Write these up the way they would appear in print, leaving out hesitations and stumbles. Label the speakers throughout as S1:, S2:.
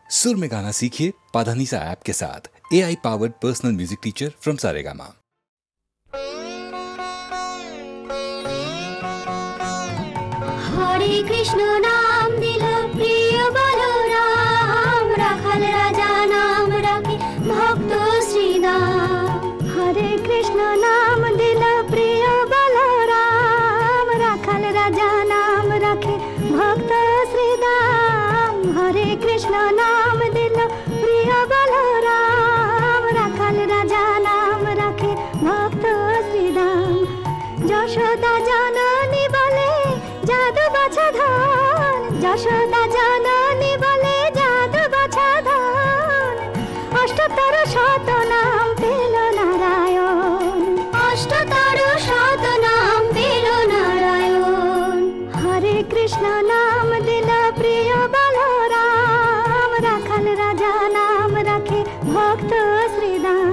S1: सुर में गाना सीखिए पाधानीसा ऐप के साथ। AI powered personal music teacher from Saregama.
S2: हरे कृष्ण नाम दिल प्रिय बलराम, राखल राजा नाम रखे भक्त श्रीदाम। हरे कृष्ण नाम दिल प्रिय बलराम, राखल राजा नाम रखे भक्त श्रीदाम। हरे कृष्ण नाम दिल प्रिय बलराम, राखल राजा नाम रखे भक्त श्रीदाम। যশোদা জননী বলে জাদু বাছা ধন, যশোদা জননী বলে জাদু বাছা ধন। অষ্টতর শত নাম পেল নারায়ণ, অষ্টতর শত নাম পেল নারায়ণ। হরে কৃষ্ণ নাম দিল প্রিয় বলরাম, রাখাল রাজা নাম রাখে ভক্ত শ্রীদাম।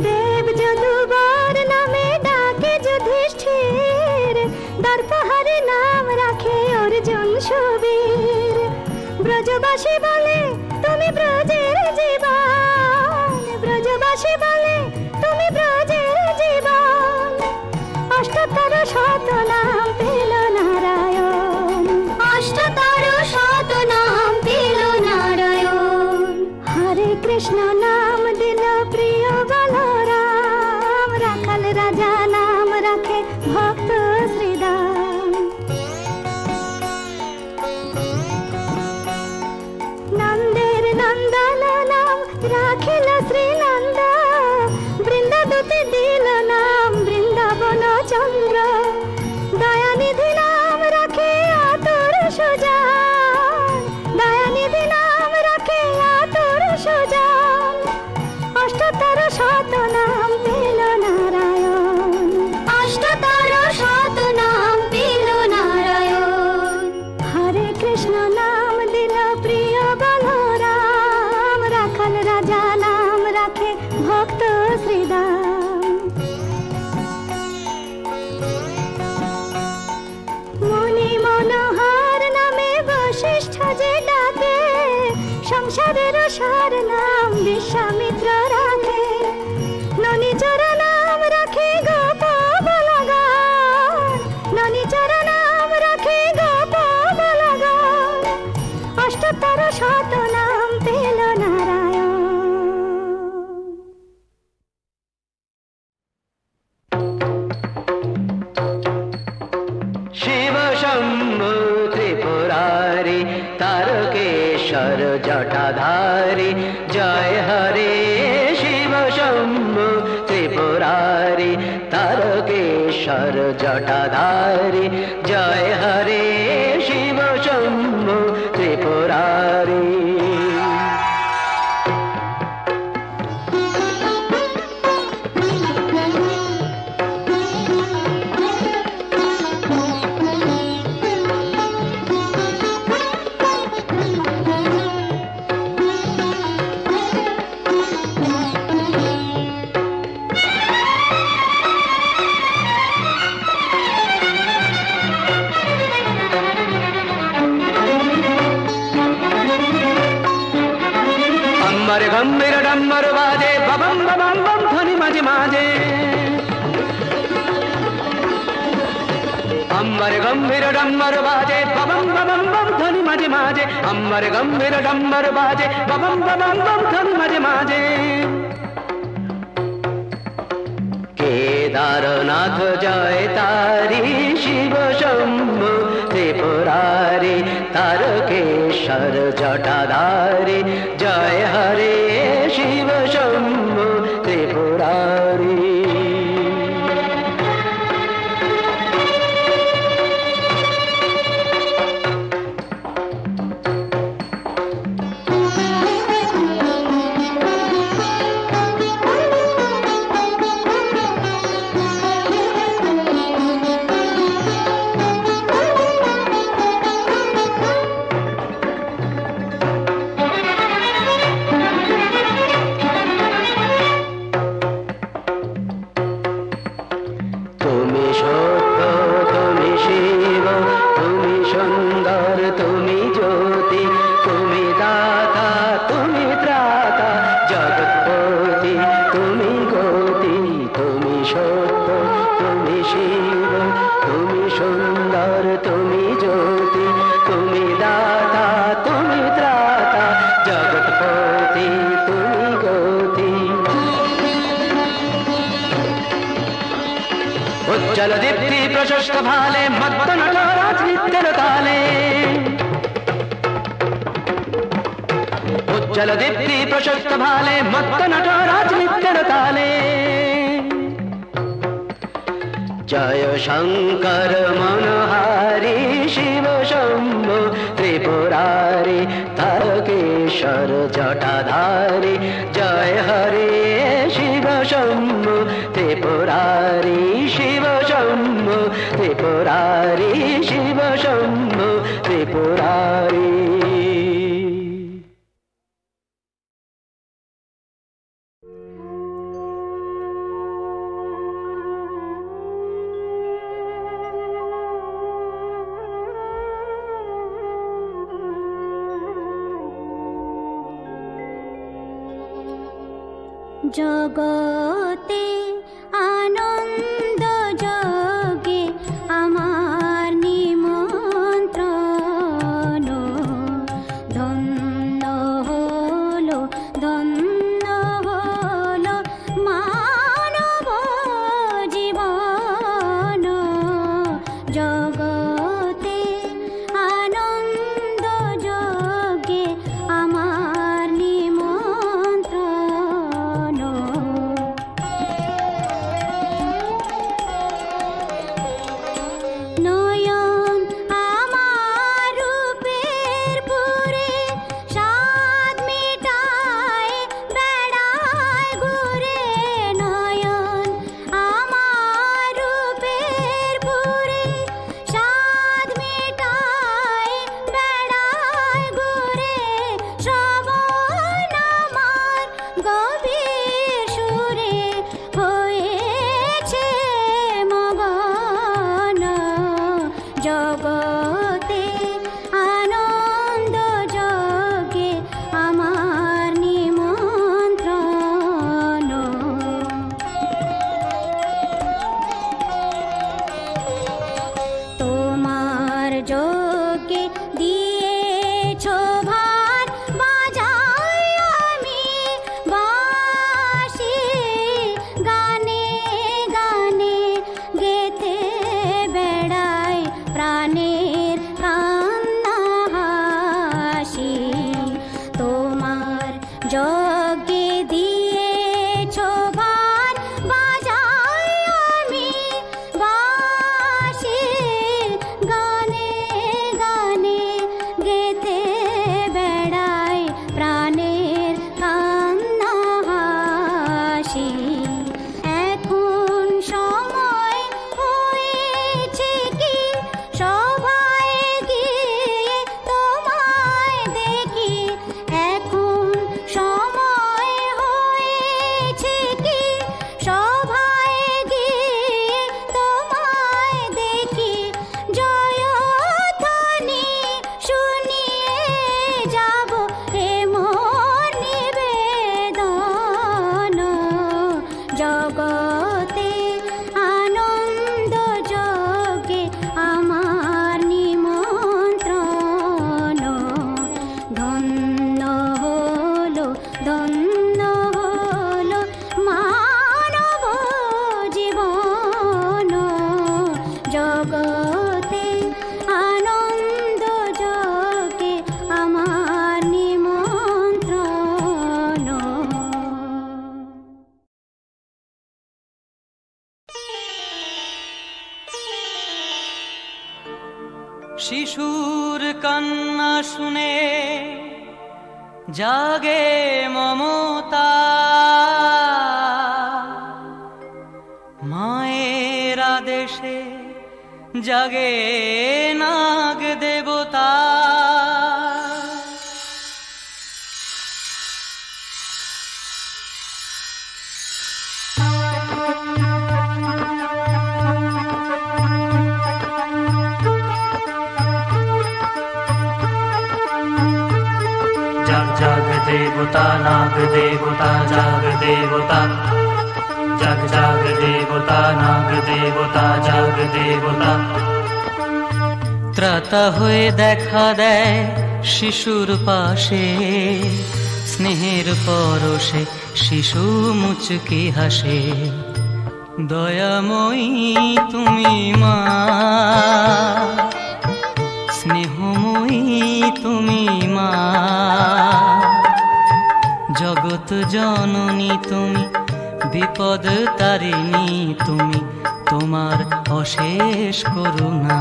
S2: দেব যদুবর নামে ডাকে যুধিষ্ঠির, দর্পহরে নাম রাখে অর্জুন সুবীর। ব্রজবাসী বলে তুমি ব্রজের জীবন, ব্রজবাসী বলে তুমি ব্রজের জীবন। অষ্টতর শত নাম পেল নারায়ণ, অষ্টতর শত নাম পেল নারায়ণ। হরে কৃষ্ণ নাম দিল প্রিয় বলরাম, রাখাল রাজা নাম রাখে ভক্ত শ্রীদাম। নন্দের নন্দন নাম রাখিল শ্রীনন্দ, বৃন্দাদূতে দিল নাম বৃন্দাবন চন্দ্র। দয়ানিধি নাম রাখে আতুর সুজান, দয়ানিধি নাম রাখে আতুর সুজান। অষ্টতর শত নাম পেল নারায়ণ, অষ্টতর শত নাম পেল নারায়ণ। হরে কৃষ্ণ নাম দিল প্রিয় বলরাম, রাখাল রাজা নাম রাখে ভক্ত শ্রীদাম। মুনি মনোহর নামে বশিষ্ঠ যে ডাকে, সংসারের সার নাম বিশ্বামিত্র রাখে। ননিচর নাম রাখে গোপ বলগান, ননিচর নাম রাখে গোপ বলগান। অষ্টতর শত নাম পেল নারায়ণ।
S3: শিব শম্ভু ত্রিপুরারি, তারকেশ্বর জটাধারী, জয় হরে। শিব শম্ভু ত্রিপুরারি, তারকেশ্বর জটাধারী, জয় হরে। শিব শম্ভু ত্রিপুরারি। গম্ভীর ডম্বর বাজে, ববম ববম বম ধ্বনি মাঝে মাঝে। अम्बर गंभीर डम्बर बाजे, बबम बबम बम ध्वनि माजे माजे। अम्बर गंभीर डम्बर बाजे, बबम बबम बम ध्वनि माजे माजे। केदारनाथ जय तारी, शिव शंभु त्रिपुरारी, तारकेश्वर जटाधारी, जय हरे। शिव शंभु त्रिपुरारी। আধার তুমি জ্যোতি, তুমি দাতা তুমি ত্রাতা, জগৎপতি তুমি গতি। উজ্জ্বল দীপ্তি প্রশস্ত ভালে মত্ত নটরাজ নৃত্যের তালে, উজ্জ্বল দীপ্তি প্রশস্ত ভালে মত্ত নটরাজ নৃত্যের তালে। জয় শঙ্কর মনোহারি শিব শম্ভু ত্রিপুরারি তারকেশ্বর জটাধারী, জয় হরে শিব শম্ভু ত্রিপুরারি শিব শম্ভু ত্রিপুরারি শিব শম্ভু ত্রিপুরারি।
S2: জগতে আনন্দ যোগে আমার নিমন্ত্রণ, ধন্য হলো ধন্য হলো মানব জীবন। জগতে আনন্দ যোগে আমার নিমন্ত্রণ। নয়ন আমার রূপের পুরে স্বাদ মিটায় বেড়ায় ঘুরে, নয়ন আমার রূপের পুরে স্বাদ মিটায় বেড়ায় ঘুরে, শ্রবণ আমার গভীর সুরে হয়েছে মগন। জগতে আনন্দ যোগে আমার নিমন্ত্রণ। তোমার যোগে দিয়েছ ভার বাজাই আমি বাঁশি, গানে গানে গেতে বেড়াই প্রাণের কান্না হাসি। তোমার যোগে দিয়েছ ভার বাজাই আমি বাঁশি, গানে গানে গেতে বেড়াই প্রাণের কান্না হাসি। এখন সময় হয়েছে কি সভায় গিয়ে তোমায় দেখি, এখন সময় হয়েছে কি সভায় গিয়ে তোমায় দেখি। জয়ধ্বনি শুনিয়ে যাব এ মোর নিবেদন। জগতে আনন্দ যোগে আমার নিমন্ত্রণ। ধন্য হলো ধন্য হলো মানব জীবন। জগতে আনন্দ যোগে আমার নিমন্ত্রণ।
S4: শিশুর কান্না শুনে জাগে মমতা, মায়ের আদেশে জাগে নাগ দেবতা।
S5: जग देवता नाग देवता जाग देवता, जग जाग देवता नाग देवता जाग देवता।
S4: ত্রাতা হয়ে দেখা দেয় শিশুর পাশে, স্নেহের পরশে শিশু মুচকি হাসে। দয়াময়ী তুমি মা, স্নেহময়ী তুমি মা, জগৎ জননী তুমি, বিপদ তারিণী তুমি, তোমার অশেষ করুণা।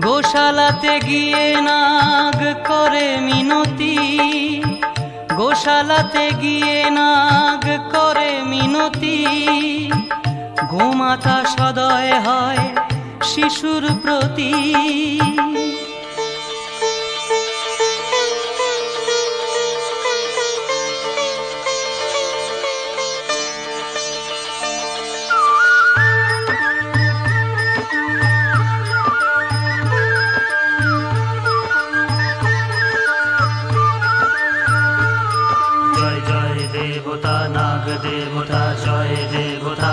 S4: গোশালাতে গিয়ে নাগ করে মিনতি, গোশালাতে গিয়ে নাগ করে মিনতি, গোমাতা সদয় হয় শিশুর প্রতি।
S5: নাগ দেবতা জয় দেবতা,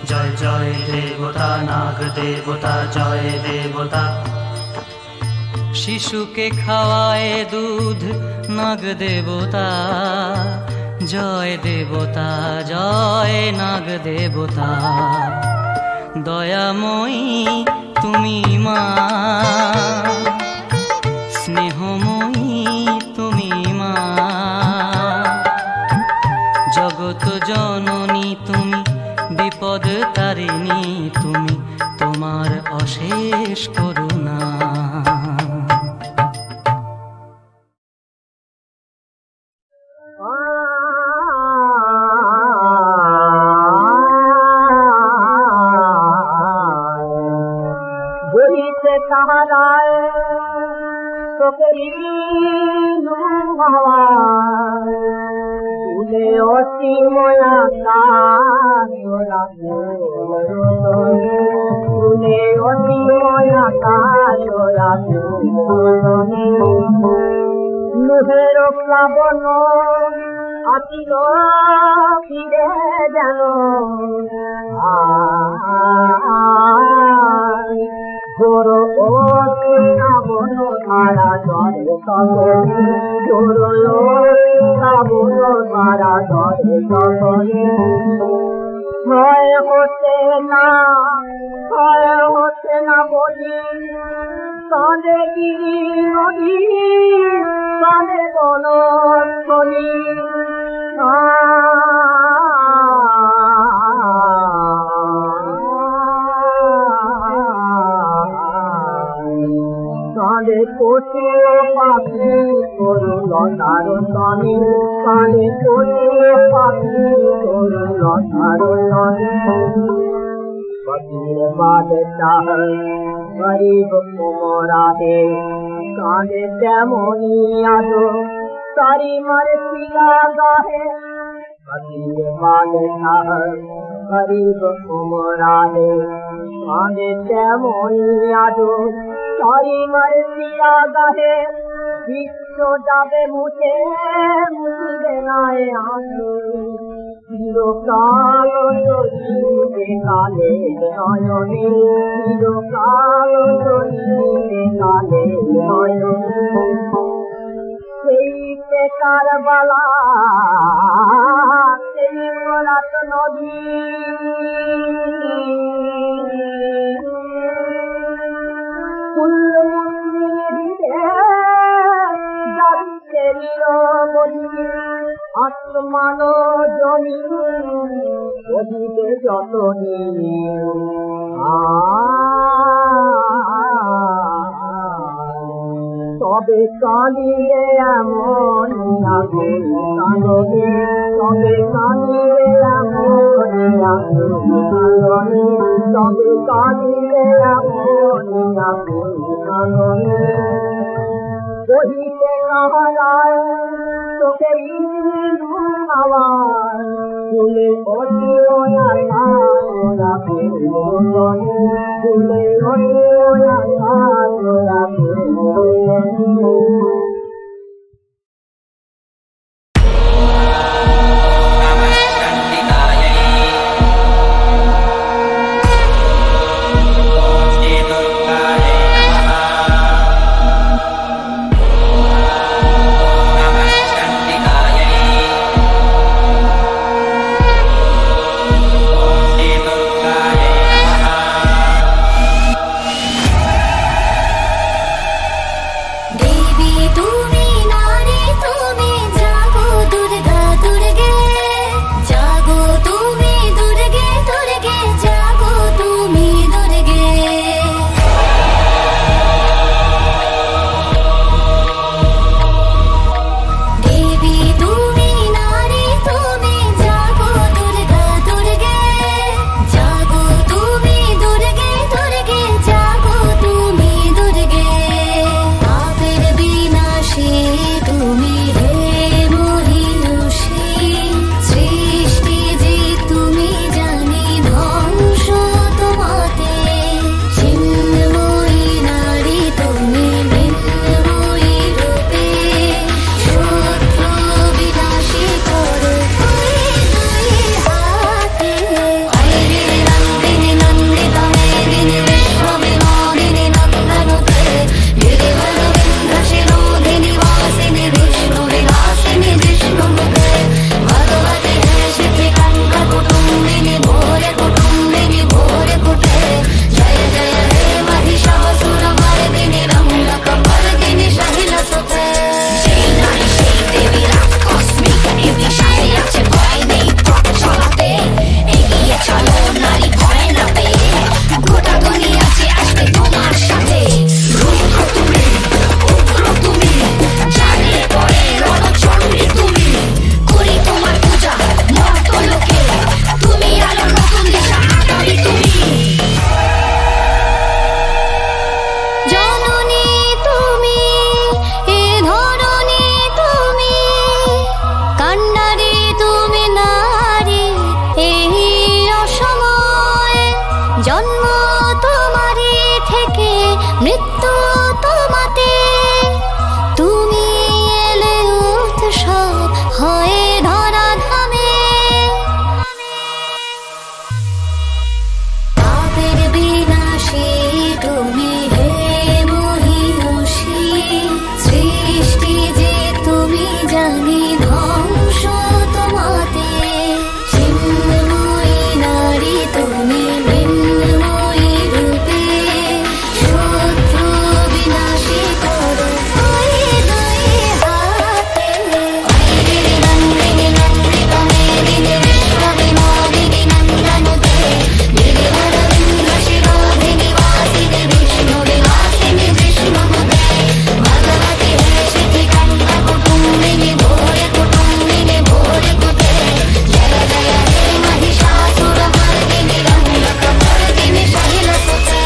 S5: জয় জয় দেবতা নাগ দেবতা জয় দেবতা।
S4: শিশুকে খাওয়ায় দুধ নাগ দেবতা, জয় দেবতা জয় নাগ দেবতা। দয়াময়ী তুমি মা, স্নেহময়ী তুমি মা, জগৎ জননী তুমি, বিপদ তারিণী তুমি, তোমার অশেষ করুণা।
S6: বলিতে তাহারায় তোকেরি ফুলে অসীময়া কাজরা, ফুলে অসীময়া কাজরা, নুহের প্লাবন আসিল ফিরে যেন, ঘোর ও শ্রাবণ ধারা ধরে সকলে, ঘোর ও শ্রাবণ ধারা ধরে সকলে। ভয় হচ্ছে না বলি, কাঁদে গিরি নদী, কাঁদে বনস্থলী। কাঁদে পশু পাখি করুণ তারণী, কাঁদে পশু পাখি করুণ তারণী। পতির বাদে চাহ গরিব কুমরাদে, কাঁদে তেমনি আদো তারি মারে পিলা গাহে। পতির বাদে চাহ গরিব কুমরাদে, কাঁদে তেমনি আদো তারি মারে পিলা গাহে। বিশ্ব যাবে মুছে, মুছিবে নাই আঁসু, চিরকাল জ্বলিবে কালে নয়নে, চিরকাল জ্বলিবে কালে নয়নে। সেই কারবালা, সেই ফোরাত নদী, আসমান জমি ওদিকে যতনি, তবে কাঁদিলে এমন আগুন কাঁদনে, তবে কাঁদিলে এমন আগুন কাঁদনে, তবে কাঁদিলে এমন আগুন কাঁদনে। বহিতে কাহারায় তোকে আওয়াজ, ফুলে অডিওয়া তারা ফুলে অডিওয়া তারা
S7: Namaskar
S2: মৃত্যু তোমাতে তুমি এলে উৎসব হয়ে ধরা ধামে পাপের বিনাশী তুমি হে মহিষী সৃষ্টি যে তুমি জানি ধ্বংস তোমাতে চিন্ময়ী নারী তুমি মৃন্ময়ী রূপে শত্রু বিনাশী করো হয়ে দয়ে হাতে নন্দিনী বিশ্ববিনোদিনী নন্দনুতে গিরিবরবৃন্দ শিরোধিনী বাসিনী বিষ্ণু বিলাসিনী বিষ্ণুপদে ভগবতী হে শিখিকান্তা কুটুম্বিনী ভোরে কুটুম্বিনী ভোরে কুতে জয় জয় হে महिषासुर मर्दिनी रंगकपर्दिनी शैलसुते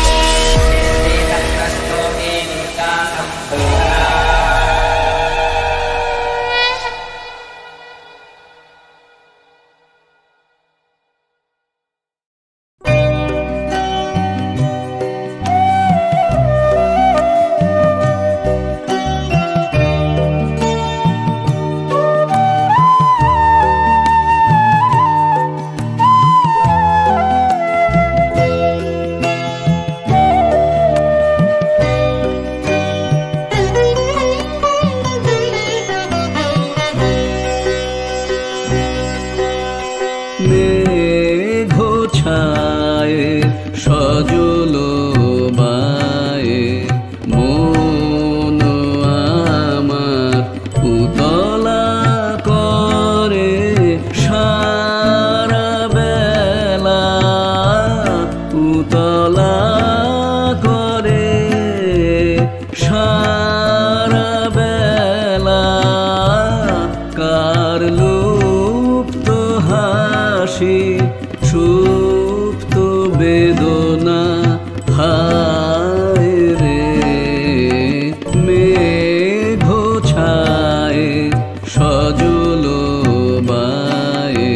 S7: মেঘ ছায়ে সজল বায়ে মন আমার উতলা করে সারা বেলা উতলা করে সারা বেলা কার লুপ্ত হাসি সুপ্ত বেদনা হায় রে মেঘ ছায়ে সজল বায়ে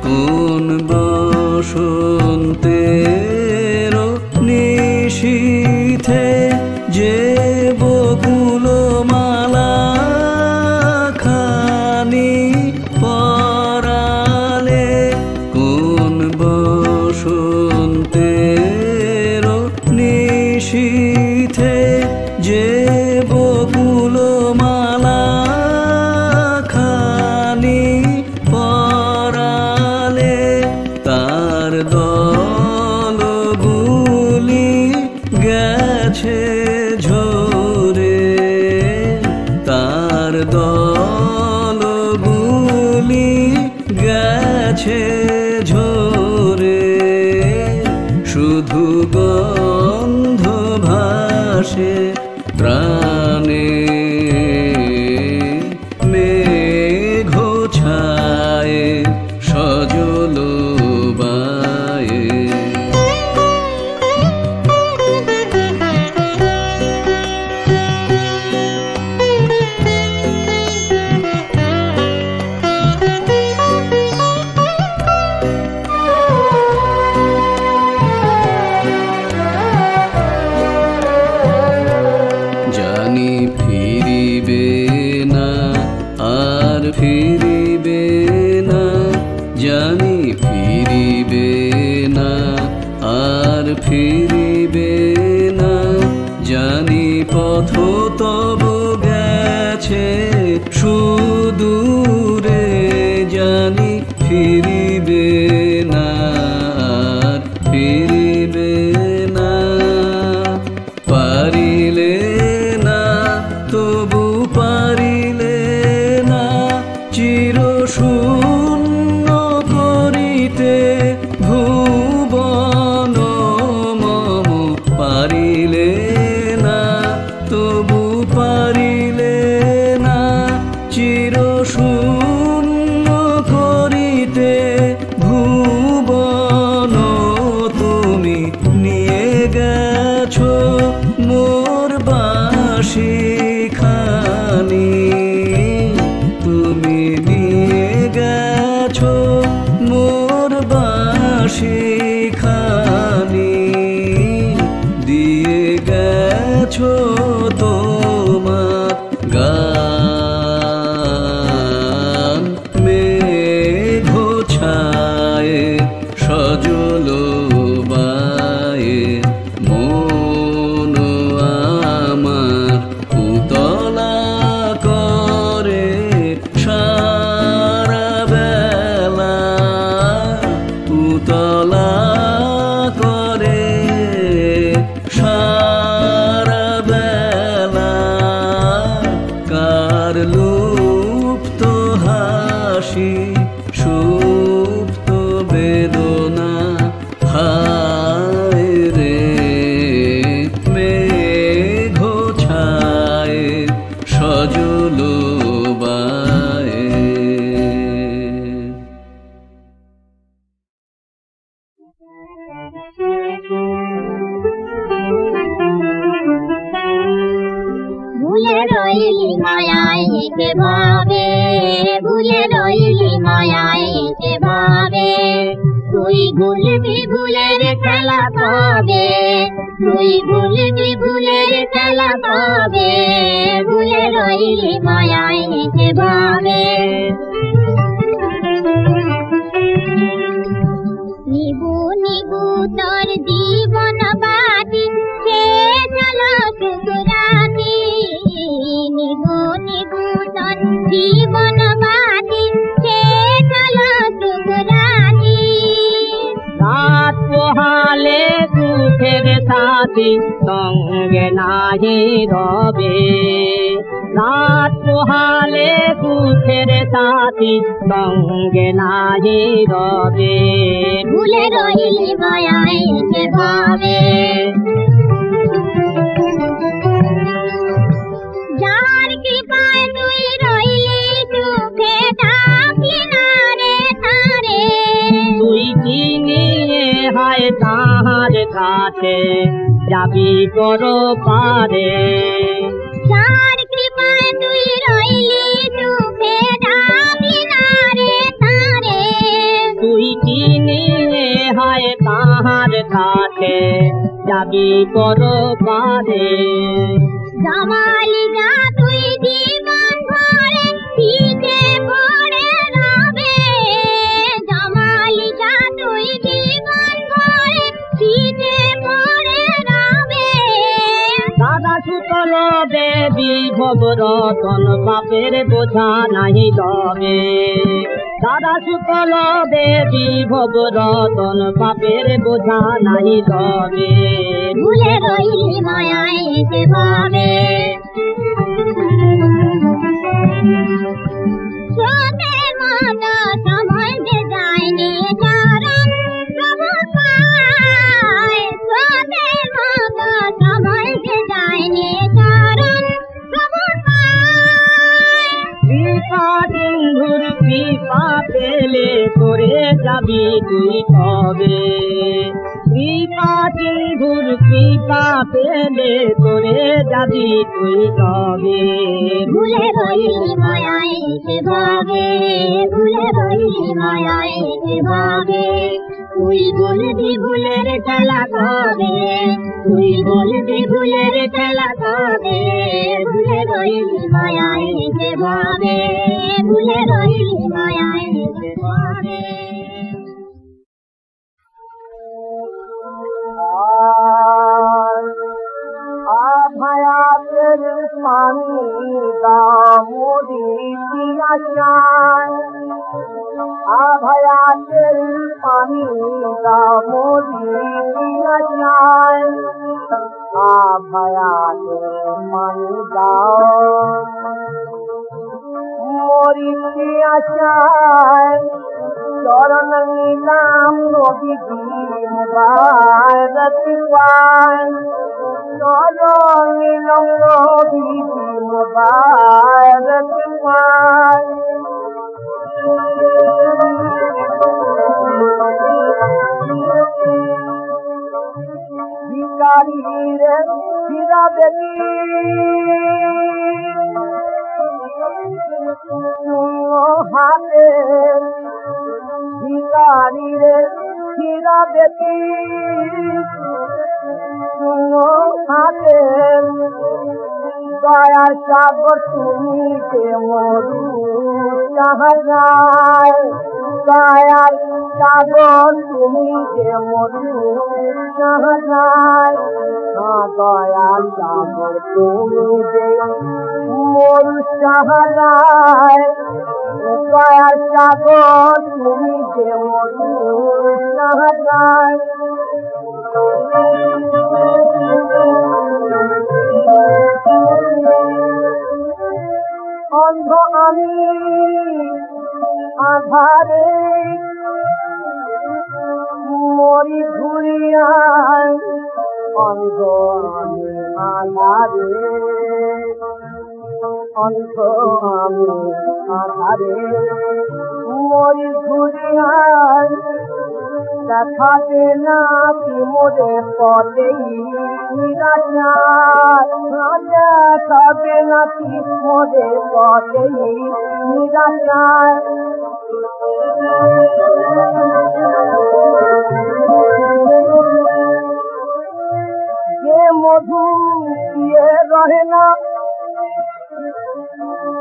S7: কোন বসন্তের নিশীথে যে বকুল মালা খানি পরালে কোন বসন্তের নিশীথে যে বকুল মালা খানি পরালে তার দলগুলি গেছে ঝরে তার দলগুলি গেছে ঝরে শুধু গন্ধ ভাসে প্রাণে মেঘ ছায়ে সজল বায়ে হাসিখানি দিয়ে গেছো তোমার গান মেঘ ছায়ে সজল বায়ে মন আমার উতলা করে সারা বেলা উতলা করে সারা বেলা কার লুপ্ত হাসি সুপ্ত বেদনা হায় রে মেঘ ছায়ে সজল বায়ে
S2: ভুলে রইলি মায়ায় হেঁটে ভাবে, ভুলে রইলি মায়ায় হেঁটে ভাবে, তুই ভুলবি ভুলের খেলা পাবে, তুই ভুলবি ভুলের খেলা পাবে, ভুলে রইলি মায়ায় হেঁটে ভাবে। নিবু নিবু তোর জীবন বাতি, সে চলো সুখরাতি, নিবু নিবু তোর জীবন বাতি, সে চলো সুখরাতি।
S3: রাত পোহালে সুখের সাথী সঙ্গে নাহি রবে, রাত পোহালে সুখের সাথী সঙ্গে নাহি রবে,
S2: ভুলে রইলি মায়ায় হেঁটে ভাবে। যার কৃপায় তুই রইলি সুখে থাকলি না রে তারে,
S3: তুই চিনিয়ে হায় তাহার কাছে যাবি করো পারে,
S2: যার কৃপায় তুই রইলি সুখে থাকলি না রে তারে,
S3: তুই চিনিয়ে হায় তাহার কাছে যাবি করো পারে।
S2: জামালি যা তুই জীবন ভরে শীতে পড়ে রবে, জামালি যা তুই জীবন ভরে শীতে পড়ে রবে।
S3: দাদা সুতল দেবী ভব রতন বাপের বোঝা নাহি লবে, দাদা সুতল দেবী ভব রতন বাপের বোঝা নাহি লবে,
S2: ভুলে রইলি মায়ায় হেঁটে ভাবে। স্রোতের মতো সময় যে যায়নি চরণ প্রভু পায়, স্রোতের মতো সময় যে যায়নি চরণ প্রভু পায়।
S3: কৃপা সিন্ধুর কৃপা পেলে করে যাবি তুই কবে, কৃপা সিন্ধুর কৃপা পেলে করে যাবি তুই কবে,
S2: ভুলে রইলি মায়ায় হেঁটে ভাবে, ভুলে রইলি মায়ায় হেঁটে ভাবে, তুই বলবি ভুলের খেলা কবে, তুই বলবি ভুলের খেলা কবে, ভুলে রইলি মায়ায় হেঁটে ভাবে, ভুলে রইলি মায়ায় হেঁটে ভাবে।
S6: আভায়াতের পানি দামোদি পিয়াসায়, আভায়াতের পানি দামোদি পিয়াসায়, আভায়াতের পানি দাও মরি পিয়াসায়, চরণ নিলাম নদী মুবারক পায়, চরণ নিলাম নদী মুবারক পায়। ভিখারি রে ফিরা দেবী হাতে, ভিখারি রে হীরা বেটি শুনো হাতে দয়ার সাগর তুমি যে মরু চাহায় দয়ার সাগর তুমি যে মরু চাহায় দয়ার সাগর তুমি যে মরু চাহায় দয়ার সাগর তুমি যে মরু চাহায় অন্ধ আমি আধারে মরি ঘুরিয়ায় অন্ধ আমি আধারে অন্ধ আমি আধারে মরি ঘুরিয়ায় দেখাতে না কি মোরে পথেই নিরাশায় দেখাবে না কি মোরে পথেই নিরাশায় যে মধু দিয়ে রহে না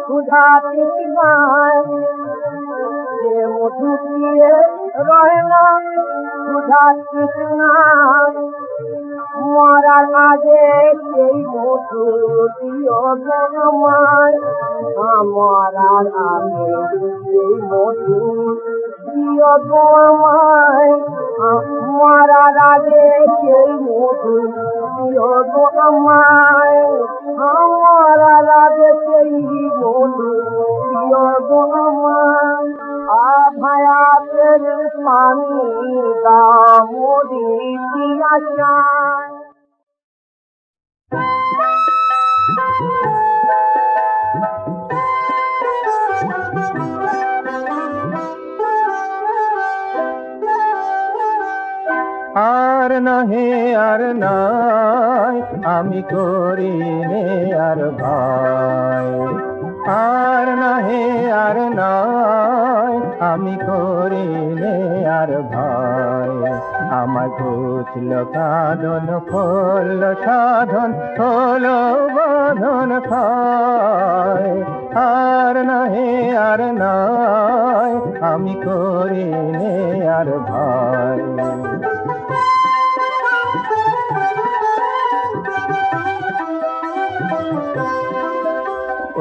S6: সুধা তৃষ্ণায় যে মধু দিয়ে রহে না সুধা তৃষ্ণায় মরার আগে সেই মধু দিও আমায় মরার আগে সেই মধু দিও আমায় মরার আগে সেই মধু দিও আমায় মরার আগে সেই মধু দিও আমায় আভায়াতের পানি দামোদি দিয়াশায়
S8: আর নাহে আর নাই আমি করি নে আর ভাই আর নাহে আর নাই আমি করি নে আর ভাই আমার ঘুচল কাঁদন ফল সাধন হলো বাঁধন খায় আর নাহে আর নাই আমি করি নে আর ভাই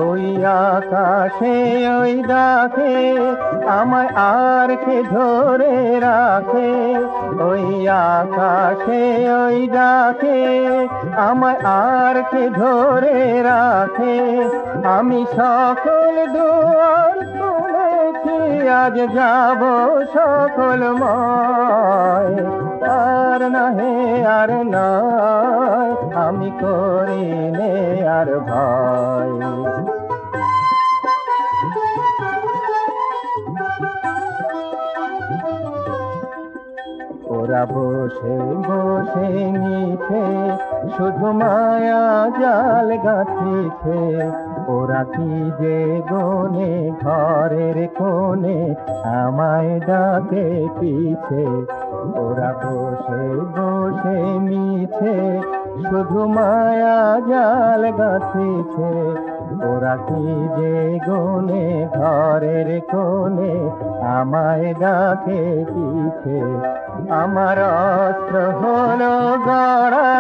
S8: ওই আকাশে ওই ডাকে আমায় আর কে ধরে রাখে ওই আকাশে ওই ডাকে আমায় আর কে ধরে রাখে আমি সকল দুয়ার খুলেছি আজ যাব সকল ময় আর নাহে আর নাই আমি করি নে আর ভাই ওরা বসে বসে নিছে শুধু মায়া জাল গাঁথিছে ওরা কি যে গনে ঘরের কোণে আমায় ডাকে পিছে ওরা বসে বসে মিছে শুধু মায়া জাল গাঁথিছে ওরা কি যে গনে ঘরের কোণে আমায় ডাকে পিছে আমার অস্ত্র হলো গড়া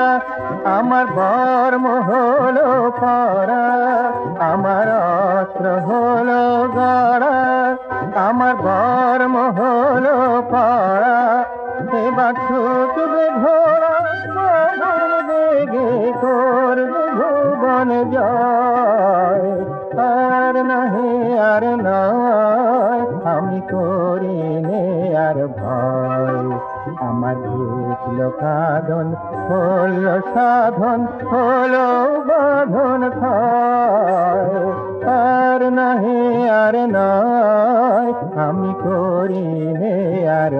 S8: আমার বর্ম হলো পরা আমার অস্ত্র হলো গড়া আমার বর্ম হলো পরা এবার ছুটবে ঘোড়া বেগে করবে ভুবন জয় আর নাহে আর নয় আমি করি নে আর ভয় আমার ঘুচল কাঁদন হল সাধন হলো বাঁধন খায় আর নাহে আর নয় আমি করি নে আর